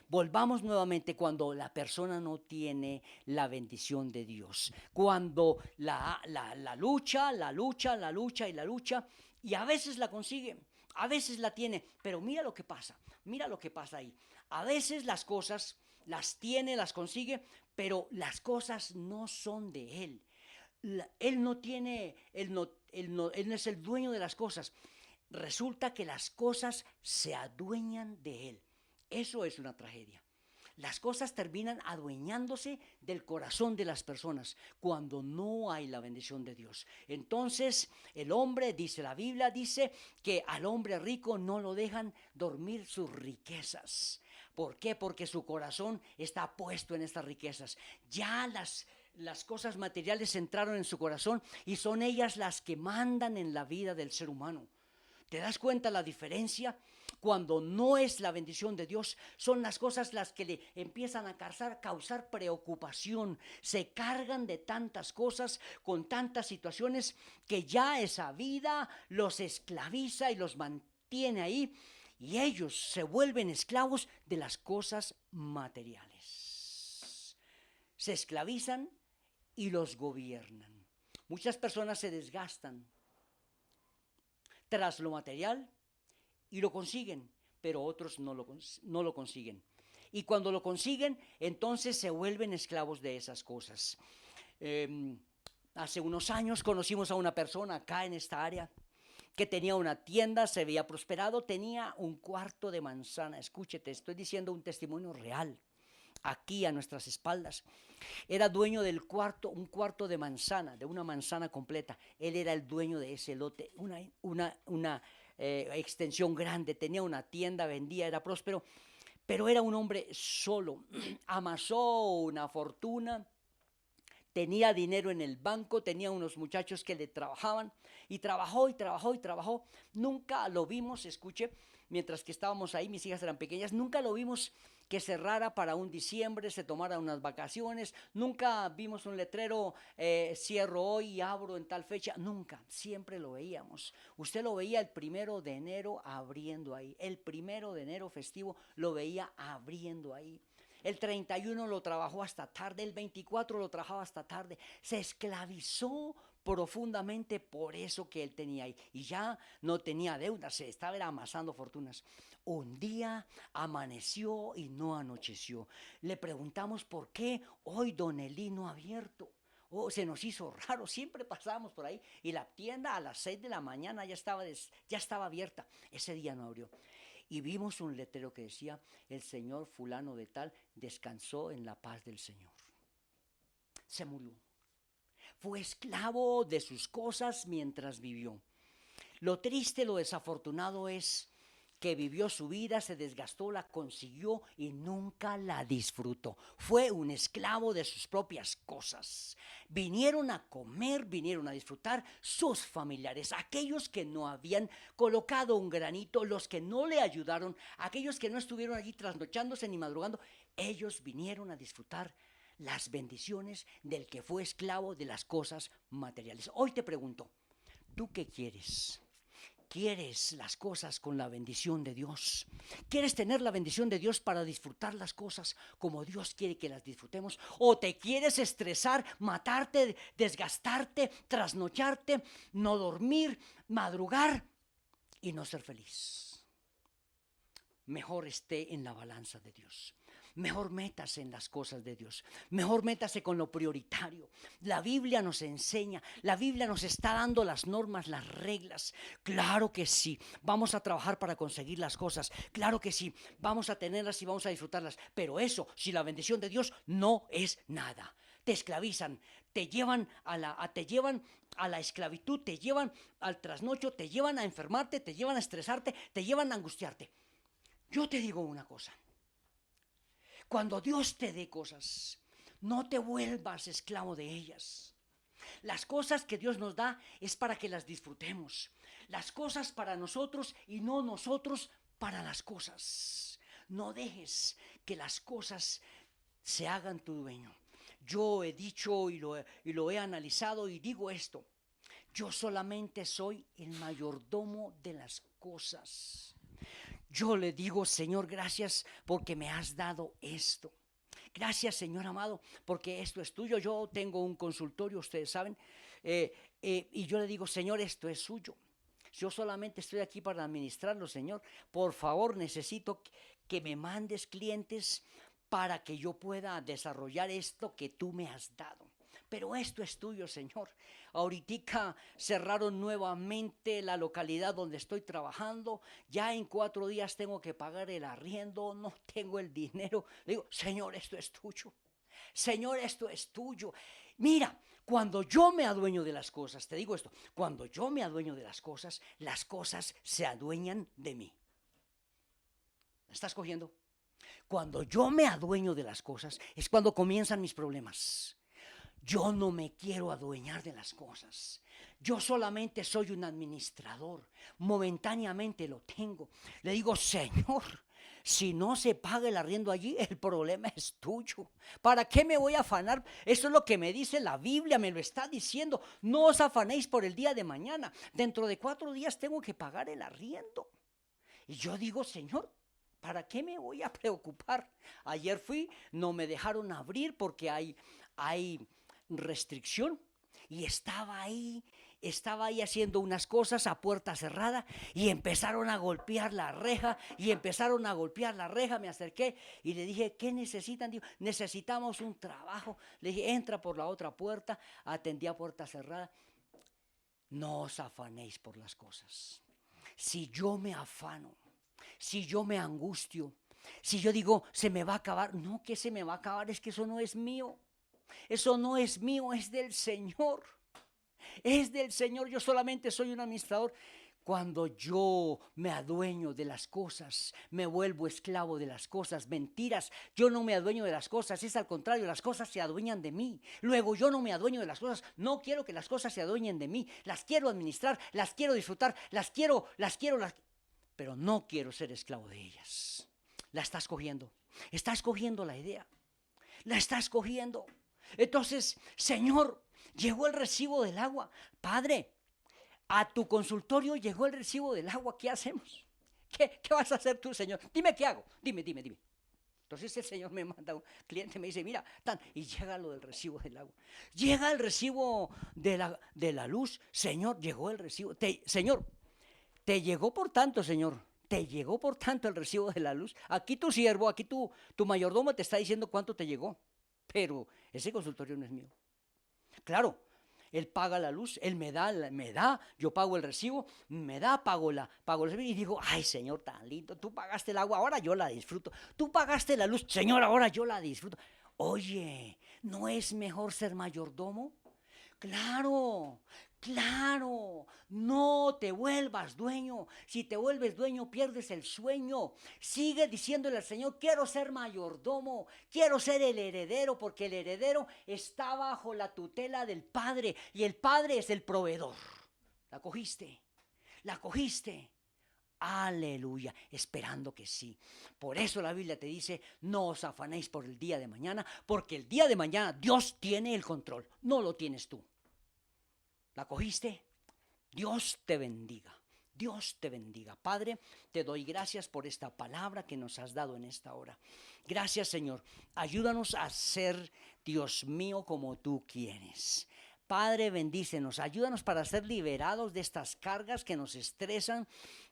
Volvamos nuevamente cuando la persona no tiene la bendición de Dios. Cuando la lucha y a veces la consigue, a veces la tiene, pero mira lo que pasa ahí. A veces las cosas las tiene, las consigue, pero las cosas no son de él. Él no es el dueño de las cosas. Resulta que las cosas se adueñan de él. Eso es una tragedia. Las cosas terminan adueñándose del corazón de las personas cuando no hay la bendición de Dios. Entonces el hombre, dice la Biblia, dice que al hombre rico no lo dejan dormir sus riquezas. ¿Por qué? Porque su corazón está puesto en estas riquezas. Ya las cosas materiales entraron en su corazón y son ellas las que mandan en la vida del ser humano. ¿Te das cuenta la diferencia? Cuando no es la bendición de Dios, son las cosas las que le empiezan a causar preocupación. Se cargan de tantas cosas, con tantas situaciones, que ya esa vida los esclaviza y los mantiene ahí. Y ellos se vuelven esclavos de las cosas materiales. Se esclavizan y los gobiernan. Muchas personas se desgastan tras lo material y lo consiguen, pero otros no lo consiguen. Y cuando lo consiguen, entonces se vuelven esclavos de esas cosas. Hace unos años conocimos a una persona acá en esta área que tenía una tienda, se había prosperado, tenía un cuarto de manzana. Escúchete, estoy diciendo un testimonio real. Aquí a nuestras espaldas. Era dueño del un cuarto de manzana, de una manzana completa. Él era el dueño de ese lote, extensión grande, tenía una tienda, vendía, era próspero, pero era un hombre solo. Amasó una fortuna. Tenía dinero en el banco, tenía unos muchachos que le trabajaban y trabajó y trabajó y trabajó. Nunca lo vimos, escuche, mientras que estábamos ahí, mis hijas eran pequeñas, nunca lo vimos que cerrara para un diciembre, se tomara unas vacaciones. Nunca vimos un letrero, cierro hoy y abro en tal fecha. Nunca, siempre lo veíamos. Usted lo veía el 1 de enero abriendo ahí. El 1 de enero festivo lo veía abriendo ahí. El 31 lo trabajó hasta tarde, el 24 lo trabajaba hasta tarde. Se esclavizó profundamente por eso que él tenía ahí. Y ya no tenía deudas, se estaba amasando fortunas. Un día amaneció y no anocheció. Le preguntamos por qué hoy don Elí no ha abierto. Oh, se nos hizo raro, siempre pasábamos por ahí y la tienda a las 6 de la mañana ya estaba abierta. Ese día no abrió. Y vimos un letrero que decía: el señor fulano de tal descansó en la paz del Señor. Se murió. Fue esclavo de sus cosas mientras vivió. Lo triste, lo desafortunado es que vivió su vida, se desgastó, la consiguió y nunca la disfrutó. Fue un esclavo de sus propias cosas. Vinieron a comer, vinieron a disfrutar sus familiares, aquellos que no habían colocado un granito, los que no le ayudaron, aquellos que no estuvieron allí trasnochándose ni madrugando. Ellos vinieron a disfrutar las bendiciones del que fue esclavo de las cosas materiales. Hoy te pregunto, ¿tú qué quieres? ¿Quieres las cosas con la bendición de Dios? ¿Quieres tener la bendición de Dios para disfrutar las cosas como Dios quiere que las disfrutemos? ¿O te quieres estresar, matarte, desgastarte, trasnocharte, no dormir, madrugar y no ser feliz? Mejor esté en la balanza de Dios. Mejor métase en las cosas de Dios. Mejor métase con lo prioritario. La Biblia nos enseña, la Biblia nos está dando las normas, las reglas. Claro que sí, vamos a trabajar para conseguir las cosas. Claro que sí, vamos a tenerlas y vamos a disfrutarlas. Pero eso, si la bendición de Dios, no es nada. Te esclavizan, te llevan a la esclavitud, te llevan al trasnocho, te llevan a enfermarte, te llevan a estresarte, te llevan a angustiarte. Yo te digo una cosa. Cuando Dios te dé cosas, no te vuelvas esclavo de ellas. Las cosas que Dios nos da es para que las disfrutemos. Las cosas para nosotros y no nosotros para las cosas. No dejes que las cosas se hagan tu dueño. Yo he dicho y lo he analizado y digo esto. Yo solamente soy el mayordomo de las cosas. Yo le digo: Señor, gracias porque me has dado esto. Gracias, Señor amado, porque esto es tuyo. Yo tengo un consultorio, ustedes saben, y yo le digo: Señor, esto es suyo. Yo solamente estoy aquí para administrarlo, Señor. Por favor, necesito que me mandes clientes para que yo pueda desarrollar esto que tú me has dado. Pero esto es tuyo, Señor. Ahorita cerraron nuevamente la localidad donde estoy trabajando. Ya en 4 días tengo que pagar el arriendo. No tengo el dinero. Le digo: Señor, esto es tuyo. Señor, esto es tuyo. Mira, cuando yo me adueño de las cosas, te digo esto, cuando yo me adueño de las cosas se adueñan de mí. ¿Me estás cogiendo? Cuando yo me adueño de las cosas es cuando comienzan mis problemas. Yo no me quiero adueñar de las cosas. Yo solamente soy un administrador. Momentáneamente lo tengo. Le digo: Señor, si no se paga el arriendo allí, el problema es tuyo. ¿Para qué me voy a afanar? Eso es lo que me dice la Biblia, me lo está diciendo. No os afanéis por el día de mañana. Dentro de 4 días tengo que pagar el arriendo. Y yo digo: Señor, ¿para qué me voy a preocupar? Ayer fui, no me dejaron abrir porque hay restricción, y estaba ahí haciendo unas cosas a puerta cerrada y empezaron a golpear la reja me acerqué y le dije: ¿qué necesitan? Digo: necesitamos un trabajo. Le dije: entra por la otra puerta. Atendí a puerta cerrada. No os afanéis por las cosas. Si yo me afano, si yo me angustio, si yo digo: se me va a acabar, no, que se me va a acabar, es que eso no es mío. Eso no es mío, es del Señor. Es del Señor, yo solamente soy un administrador. Cuando yo me adueño de las cosas, me vuelvo esclavo de las cosas, mentiras. Yo no me adueño de las cosas, es al contrario, las cosas se adueñan de mí. Luego yo no me adueño de las cosas, no quiero que las cosas se adueñen de mí. Las quiero administrar, las quiero disfrutar, pero no quiero ser esclavo de ellas. La estás cogiendo la idea, la estás cogiendo. Entonces, Señor, llegó el recibo del agua. Padre, a tu consultorio llegó el recibo del agua, ¿qué hacemos? ¿Qué vas a hacer tú, Señor? Dime qué hago, dime. Entonces el Señor me manda un cliente, me dice, mira, y llega lo del recibo del agua. Llega el recibo de la luz, Señor, llegó el recibo. Señor, te llegó por tanto, Señor, te llegó por tanto el recibo de la luz. Aquí tu siervo, aquí tu mayordomo te está diciendo cuánto te llegó, pero ese consultorio no es mío. Claro, él paga la luz, él me da, yo pago el recibo, me da, pago el recibo y digo, ay, Señor, tan lindo, tú pagaste el agua, ahora yo la disfruto. Tú pagaste la luz, Señor, ahora yo la disfruto. Oye, ¿no es mejor ser mayordomo? Claro, claro, no te vuelvas dueño. Si te vuelves dueño, pierdes el sueño. Sigue diciéndole al Señor, quiero ser mayordomo, quiero ser el heredero, porque el heredero está bajo la tutela del Padre y el Padre es el proveedor. La cogiste, la cogiste. Aleluya, esperando que sí. Por eso la Biblia te dice, no os afanéis por el día de mañana, porque el día de mañana Dios tiene el control, no lo tienes tú. ¿La cogiste? Dios te bendiga. Dios te bendiga. Padre, te doy gracias por esta palabra que nos has dado en esta hora. Gracias, Señor. Ayúdanos a ser, Dios mío, como tú quieres. Padre, bendícenos, ayúdanos para ser liberados de estas cargas que nos estresan,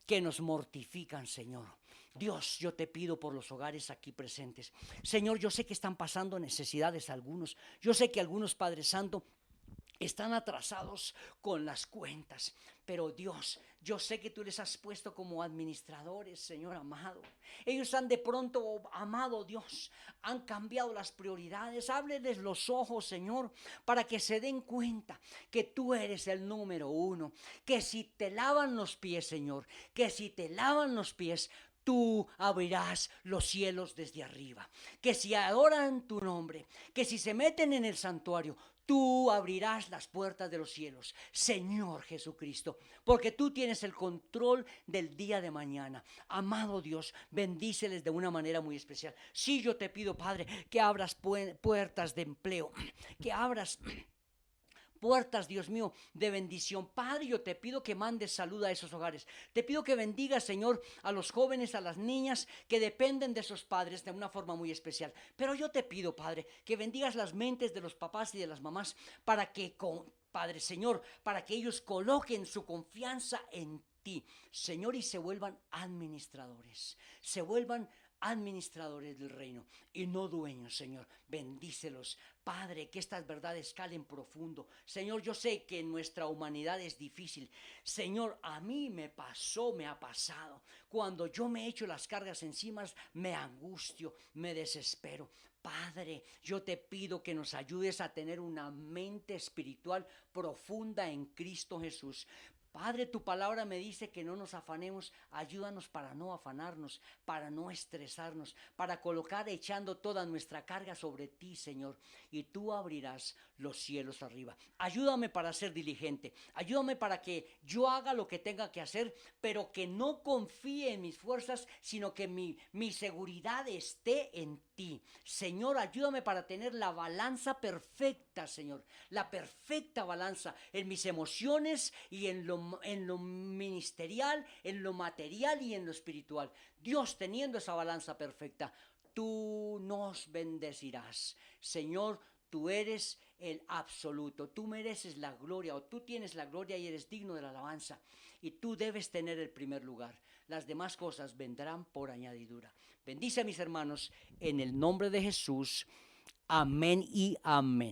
que nos mortifican, Señor. Dios, yo te pido por los hogares aquí presentes. Señor, yo sé que están pasando necesidades algunos. Yo sé que algunos, Padre Santo, están atrasados con las cuentas, pero Dios, yo sé que tú les has puesto como administradores, Señor amado. Ellos han de pronto, amado Dios, han cambiado las prioridades. Ábreles los ojos, Señor, para que se den cuenta que tú eres el número uno. Que si te lavan los pies, Señor, que si te lavan los pies, tú abrirás los cielos desde arriba. Que si adoran tu nombre, que si se meten en el santuario, tú abrirás las puertas de los cielos, Señor Jesucristo, porque tú tienes el control del día de mañana. Amado Dios, bendíceles de una manera muy especial. Sí, yo te pido, Padre, que abras puertas de empleo, que abras puertas, Dios mío, de bendición. Padre, yo te pido que mandes salud a esos hogares. Te pido que bendigas, Señor, a los jóvenes, a las niñas que dependen de sus padres de una forma muy especial. Pero yo te pido, Padre, que bendigas las mentes de los papás y de las mamás para que, Padre Señor, para que ellos coloquen su confianza en ti, Señor, y se vuelvan administradores. Se vuelvan administradores del reino y no dueños, Señor. Bendícelos, Padre, que estas verdades calen profundo. Señor, yo sé que nuestra humanidad es difícil. Señor, a mí me ha pasado. Cuando yo me echo las cargas encima, me angustio, me desespero. Padre, yo te pido que nos ayudes a tener una mente espiritual profunda en Cristo Jesús. Padre, tu palabra me dice que no nos afanemos. Ayúdanos para no afanarnos, para no estresarnos, para colocar echando toda nuestra carga sobre ti, Señor. Y tú abrirás los cielos arriba. Ayúdame para ser diligente. Ayúdame para que yo haga lo que tenga que hacer, pero que no confíe en mis fuerzas, sino que mi seguridad esté en ti. Señor, ayúdame para tener la balanza perfecta, Señor. La perfecta balanza en mis emociones y en lo ministerial, en lo material y en lo espiritual. Dios, teniendo esa balanza perfecta, tú nos bendecirás. Señor, tú eres el absoluto, tú mereces la gloria, o tú tienes la gloria y eres digno de la alabanza, y tú debes tener el primer lugar. Las demás cosas vendrán por añadidura. Bendice a mis hermanos en el nombre de Jesús. Amén y amén.